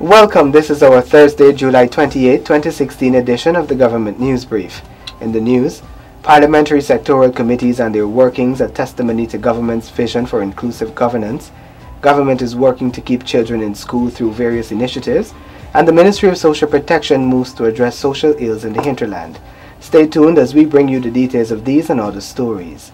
Welcome, this is our Thursday, July 28, 2016 edition of the Government News Brief. In the news, parliamentary sectoral committees and their workings are testimony to government's vision for inclusive governance. Government is working to keep children in school through various initiatives, and the Ministry of Social Protection moves to address social ills in the hinterland. Stay tuned as we bring you the details of these and other stories.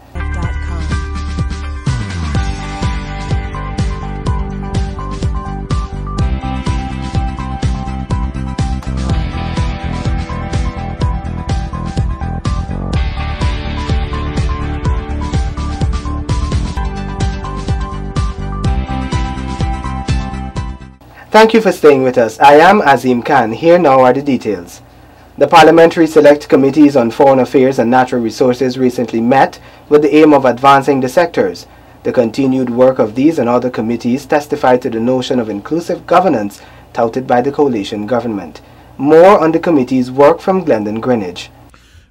Thank you for staying with us. I am Azim Khan. Here now are the details. The Parliamentary Select Committees on Foreign Affairs and Natural Resources recently met with the aim of advancing the sectors. The continued work of these and other committees testified to the notion of inclusive governance touted by the coalition government. More on the committee's work from Glendon Greenwich.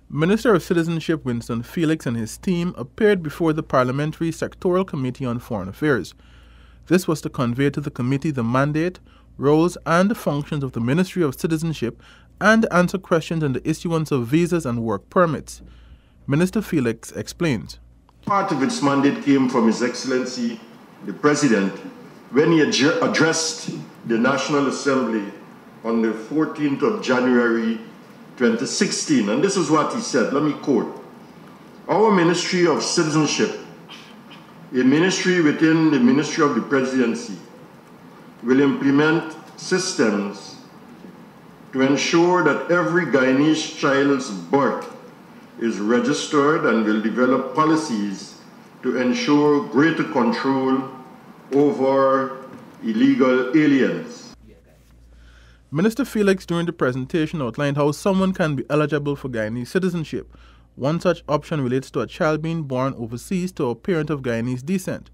Minister of Citizenship Winston Felix and his team appeared before the Parliamentary Sectoral Committee on Foreign Affairs. This was to convey to the committee the mandate, roles and functions of the Ministry of Citizenship and answer questions on the issuance of visas and work permits. Minister Felix explains. Part of its mandate came from His Excellency, the President, when he addressed the National Assembly on the 14th of January 2016. And this is what he said. Let me quote. Our Ministry of Citizenship, a ministry within the Ministry of the Presidency, will implement systems to ensure that every Guyanese child's birth is registered and will develop policies to ensure greater control over illegal aliens. Minister Felix during the presentation outlined how someone can be eligible for Guyanese citizenship. One such option relates to a child being born overseas to a parent of Guyanese descent.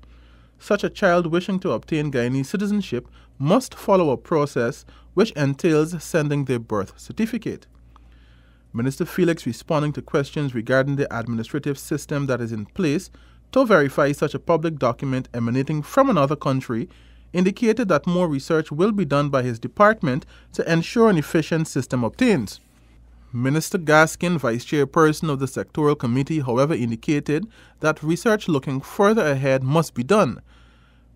Such a child wishing to obtain Guyanese citizenship must follow a process which entails sending their birth certificate. Minister Felix, responding to questions regarding the administrative system that is in place to verify such a public document emanating from another country, indicated that more research will be done by his department to ensure an efficient system obtains. Minister Gaskin, Vice Chairperson of the Sectoral Committee, however, indicated that research looking further ahead must be done.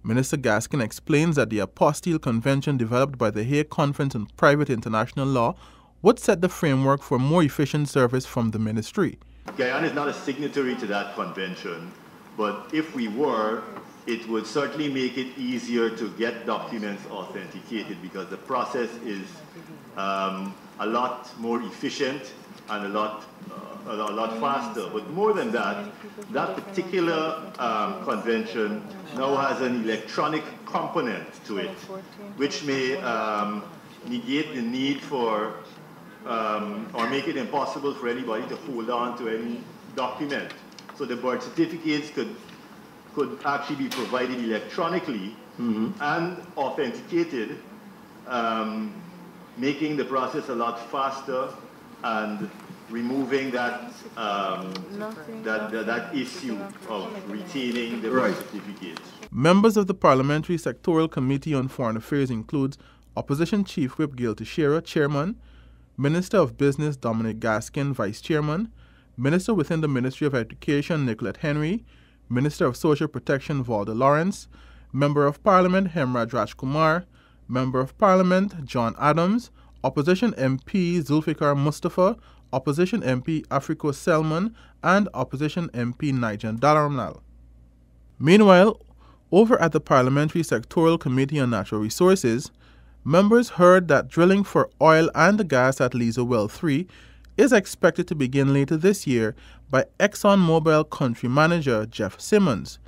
Minister Gaskin explains that the Apostille Convention developed by the Hague Conference on Private International Law would set the framework for more efficient service from the ministry. Guyana is not a signatory to that convention, but if we were, it would certainly make it easier to get documents authenticated because the process is a lot more efficient and a lot faster. But more than that, that particular convention now has an electronic component to it, which may negate the need for or make it impossible for anybody to hold on to any document. So the birth certificates could actually be provided electronically and authenticated, making the process a lot faster and removing that that issue of retaining the birth certificate. Members of the Parliamentary Sectoral Committee on Foreign Affairs includes Opposition Chief Whip Gail Teixeira, Chairman, Minister of Business Dominic Gaskin, Vice Chairman, Minister within the Ministry of Education Nicolette Henry, Minister of Social Protection Valda Lawrence, Member of Parliament Hemraj Rajkumar, Member of Parliament John Adams, Opposition MP Zulfikar Mustafa, Opposition MP Afriko Selman, and Opposition MP Nigel Dalaramnal. Meanwhile, over at the Parliamentary Sectoral Committee on Natural Resources, members heard that drilling for oil and gas at Liza Well 3 is expected to begin later this year by ExxonMobil country manager Jeff Simmons.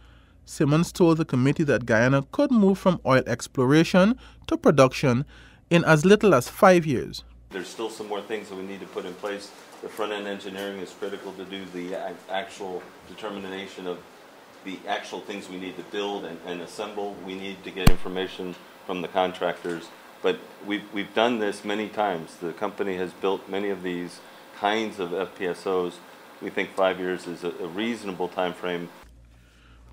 Simmons told the committee that Guyana could move from oil exploration to production in as little as 5 years. There's still some more things that we need to put in place. The front-end engineering is critical to do the actual determination of the actual things we need to build and assemble. We need to get information from the contractors. But we've done this many times. The company has built many of these kinds of FPSOs. We think 5 years is a reasonable time frame.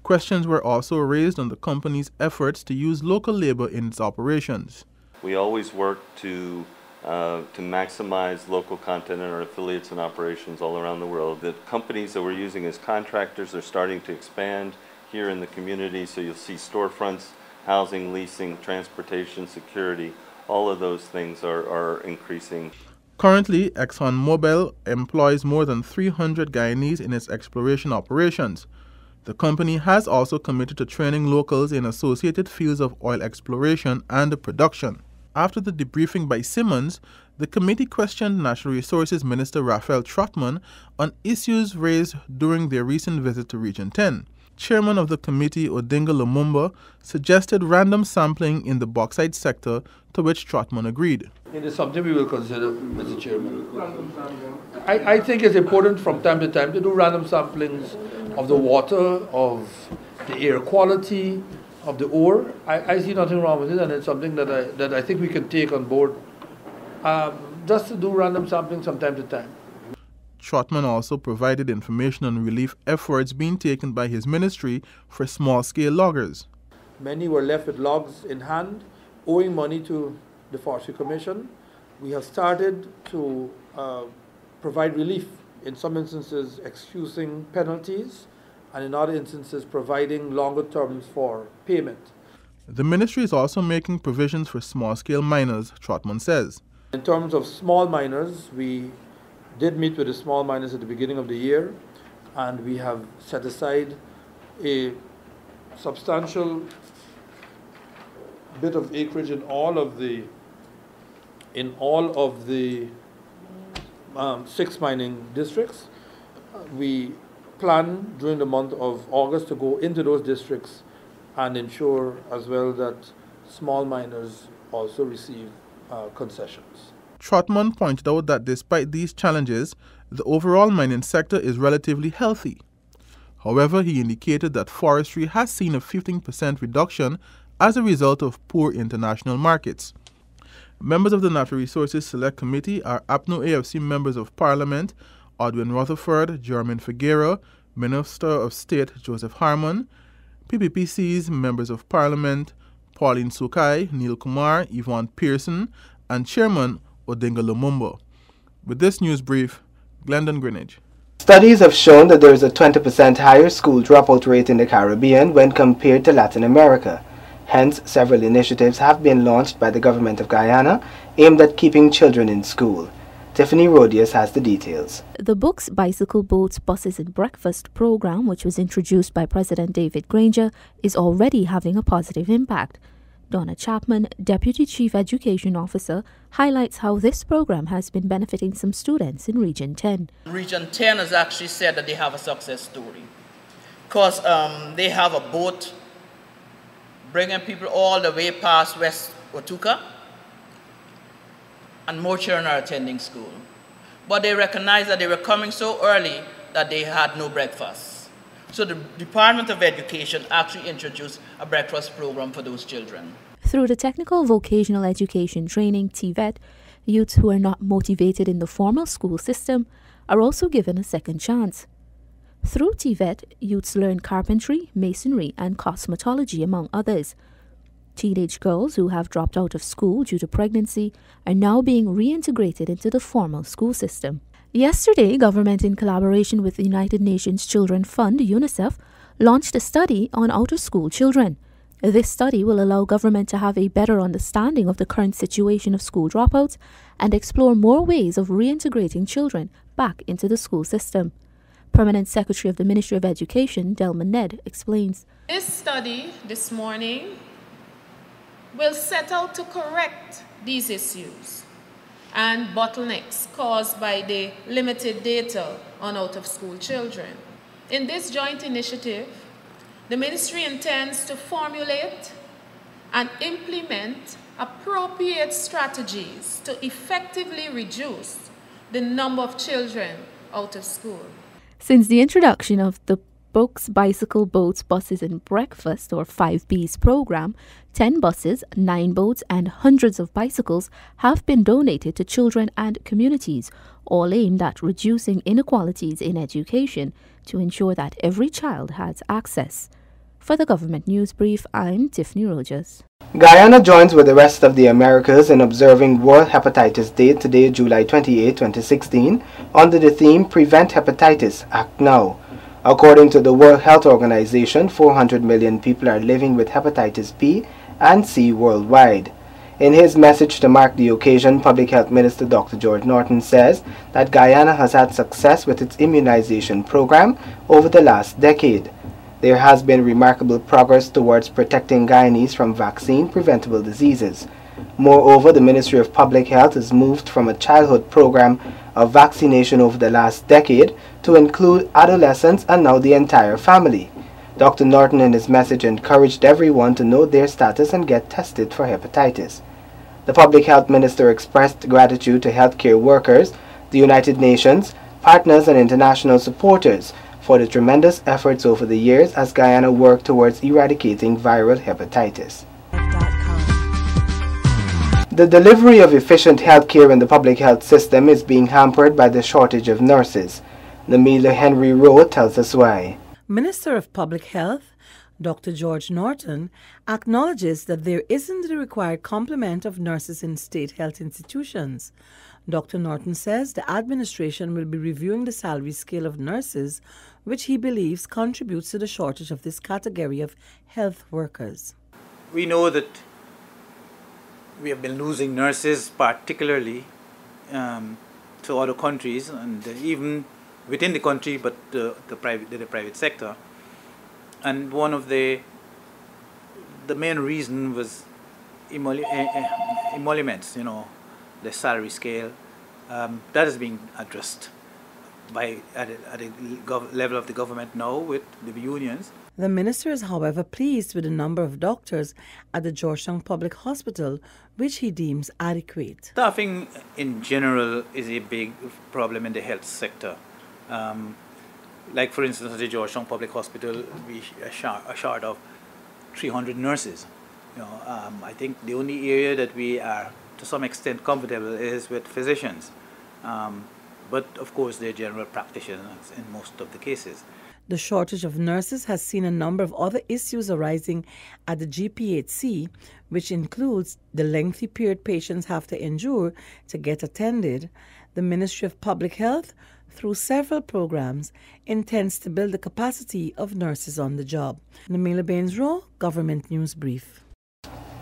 Questions were also raised on the company's efforts to use local labor in its operations. We always work to maximize local content in our affiliates and operations all around the world. The companies that we're using as contractors are starting to expand here in the community, so you'll see storefronts, housing, leasing, transportation, security, all of those things are increasing. Currently, ExxonMobil employs more than 300 Guyanese in its exploration operations. The company has also committed to training locals in associated fields of oil exploration and production. After the debriefing by Simmons, the committee questioned Natural Resources Minister Raphael Trotman on issues raised during their recent visit to Region 10. Chairman of the committee, Odinga Lumumba, suggested random sampling in the bauxite sector, to which Trotman agreed. It is something we will consider, Mr. Chairman. I think it's important from time to time to do random samplings of the water, of the air quality, of the ore. I see nothing wrong with it, and it's something that I think we can take on board, just to do random sampling from time to time. Trotman also provided information on relief efforts being taken by his ministry for small-scale loggers. Many were left with logs in hand, owing money to the Forestry Commission. We have started to provide relief, in some instances excusing penalties, and in other instances providing longer terms for payment. The ministry is also making provisions for small-scale miners, Trotman says. In terms of small miners, we did meet with the small miners at the beginning of the year, and we have set aside a substantial bit of acreage in all of the 6 mining districts. We plan during the month of August to go into those districts and ensure as well that small miners also receive concessions. Trotman pointed out that despite these challenges, the overall mining sector is relatively healthy. However, he indicated that forestry has seen a 15% reduction as a result of poor international markets. Members of the Natural Resources Select Committee are APNO AFC Members of Parliament Odwin Rutherford, Jermaine Figueroa, Minister of State Joseph Harmon, PPPC's Members of Parliament Pauline Sukai, Neil Kumar, Yvonne Pearson, and Chairman Odinga Lumumba. With this news brief, Glendon Greenwich. Studies have shown that there is a 20% higher school dropout rate in the Caribbean when compared to Latin America. Hence, several initiatives have been launched by the government of Guyana aimed at keeping children in school. Tiffany Rodius has the details. The Books, Bicycle, Boats, Buses and Breakfast program, which was introduced by President David Granger, is already having a positive impact. Donna Chapman, Deputy Chief Education Officer, highlights how this program has been benefiting some students in Region 10. Region 10 has actually said that they have a success story because they have a boat bringing people all the way past West Watuka, and more children are attending school. But they recognized that they were coming so early that they had no breakfast. So the Department of Education actually introduced a breakfast program for those children. Through the Technical Vocational Education Training, TVET, youths who are not motivated in the formal school system are also given a second chance. Through TVET, youths learn carpentry, masonry and cosmetology, among others. Teenage girls who have dropped out of school due to pregnancy are now being reintegrated into the formal school system. Yesterday, government in collaboration with the United Nations Children Fund, UNICEF, launched a study on out-of-school children. This study will allow government to have a better understanding of the current situation of school dropouts and explore more ways of reintegrating children back into the school system. Permanent Secretary of the Ministry of Education, Delma Ned, explains. This study this morning will set out to correct these issues and bottlenecks caused by the limited data on out-of-school children. In this joint initiative, the ministry intends to formulate and implement appropriate strategies to effectively reduce the number of children out of school. Since the introduction of the Books, Bicycle, Boats, Buses and Breakfast, or 5Bs program, 10 buses, 9 boats and hundreds of bicycles have been donated to children and communities, all aimed at reducing inequalities in education to ensure that every child has access. For the Government News Brief, I'm Tiffany Rogers. Guyana joins with the rest of the Americas in observing World Hepatitis Day today, July 28, 2016, under the theme Prevent Hepatitis, Act Now. According to the World Health Organization, 400 million people are living with hepatitis B and C worldwide. In his message to mark the occasion, Public Health Minister Dr. George Norton says that Guyana has had success with its immunization program over the last decade. There has been remarkable progress towards protecting Guyanese from vaccine-preventable diseases. Moreover, the Ministry of Public Health has moved from a childhood program of vaccination over the last decade to include adolescents and now the entire family. Dr. Norton in his message encouraged everyone to know their status and get tested for hepatitis. The Public Health Minister expressed gratitude to healthcare workers, the United Nations, partners and international supporters for the tremendous efforts over the years as Guyana worked towards eradicating viral hepatitis. The delivery of efficient healthcare in the public health system is being hampered by the shortage of nurses. Namila Henry Rowe tells us why. Minister of Public Health, Dr. George Norton, acknowledges that there isn't the required complement of nurses in state health institutions. Dr. Norton says the administration will be reviewing the salary scale of nurses, which he believes contributes to the shortage of this category of health workers. We know that we have been losing nurses, particularly to other countries, and even within the country, but the private sector. And one of the main reason was emoluments, the salary scale. That is being addressed at the level of the government now with the unions. The minister is, however, pleased with the number of doctors at the Georgetown Public Hospital, which he deems adequate. Staffing in general is a big problem in the health sector. Like, for instance, at the Georgetown Public Hospital, we are short of 300 nurses. I think the only area that we are to some extent comfortable is with physicians. But of course, they're general practitioners in most of the cases. The shortage of nurses has seen a number of other issues arising at the GPHC, which includes the lengthy period patients have to endure to get attended. The Ministry of Public Health, through several programs, intends to build the capacity of nurses on the job. Namila Baines-Rowe, Government News Brief.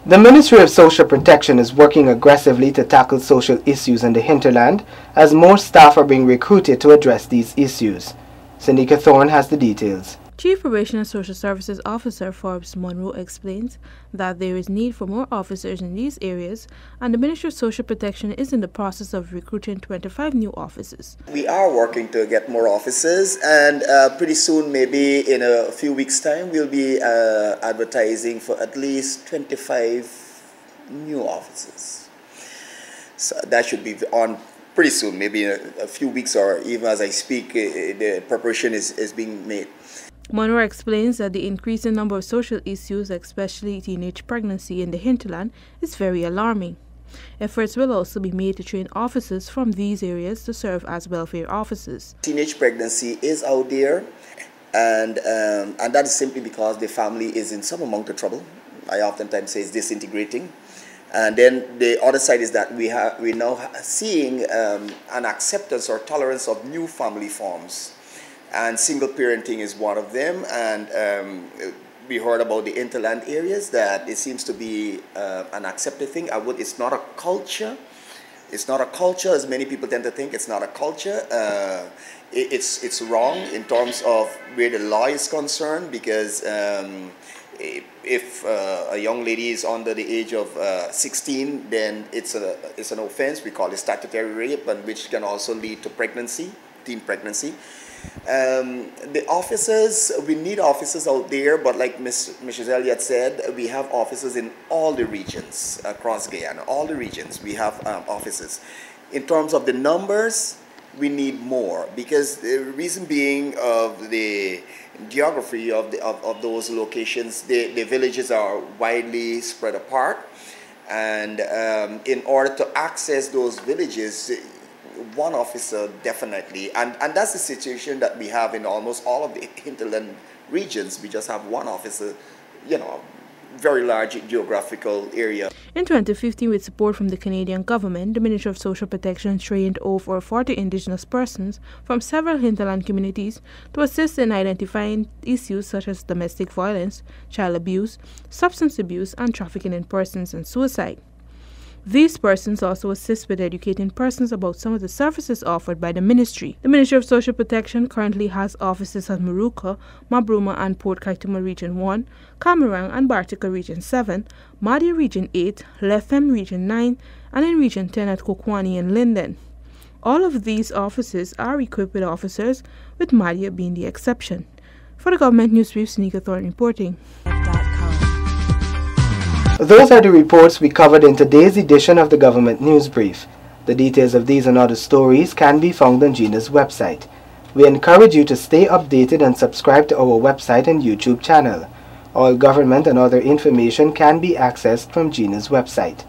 The Ministry of Social Protection is working aggressively to tackle social issues in the hinterland as more staff are being recruited to address these issues. Sanika Thorne has the details. Chief Probation and Social Services Officer Forbes Monroe explains that there is need for more officers in these areas, and the Ministry of Social Protection is in the process of recruiting 25 new officers. We are working to get more officers, and pretty soon, maybe in a few weeks' time, we'll be advertising for at least 25 new officers. So that should be on pretty soon, maybe in a few weeks, or even as I speak, the preparation is being made. Monroe explains that the increasing number of social issues, especially teenage pregnancy in the hinterland, is very alarming. Efforts will also be made to train officers from these areas to serve as welfare officers. Teenage pregnancy is out there, and that is simply because the family is in some amount of trouble. I oftentimes say it's disintegrating. And then the other side is that we're now seeing an acceptance or tolerance of new family forms. And single parenting is one of them, and we heard about the interland areas that it seems to be an accepted thing. It's not a culture. It's not a culture, as many people tend to think. It's not a culture. It's wrong in terms of where the law is concerned, because if a young lady is under the age of 16, then it's an offense. We call it statutory rape, and which can also lead to pregnancy, teen pregnancy. The officers, we need officers out there, but like Mrs. Elliott said, we have officers in all the regions across Guyana, all the regions we have officers. In terms of the numbers, we need more, because the reason being of the geography of those locations, the villages are widely spread apart, and in order to access those villages, one officer definitely, and that's the situation that we have in almost all of the hinterland regions. We just have one officer, very large geographical area. In 2015, with support from the Canadian government, the Ministry of Social Protection trained over 40 Indigenous persons from several hinterland communities to assist in identifying issues such as domestic violence, child abuse, substance abuse, and trafficking in persons and suicide. These persons also assist with educating persons about some of the services offered by the ministry. The Ministry of Social Protection currently has offices at Maruka, Mabruma and Port Kaituma Region 1, Camarang and Bartica Region 7, Madia Region 8, Lefem Region 9, and in Region 10 at Kokwani and Linden. All of these offices are equipped with officers, with Madia being the exception. For the Government News Brief, Sneaker Thorne reporting. Those are the reports we covered in today's edition of the Government News Brief. The details of these and other stories can be found on GINA's website. We encourage you to stay updated and subscribe to our website and YouTube channel. All government and other information can be accessed from GINA's website.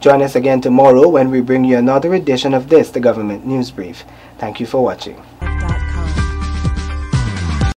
Join us again tomorrow when we bring you another edition of this, the Government News Brief. Thank you for watching.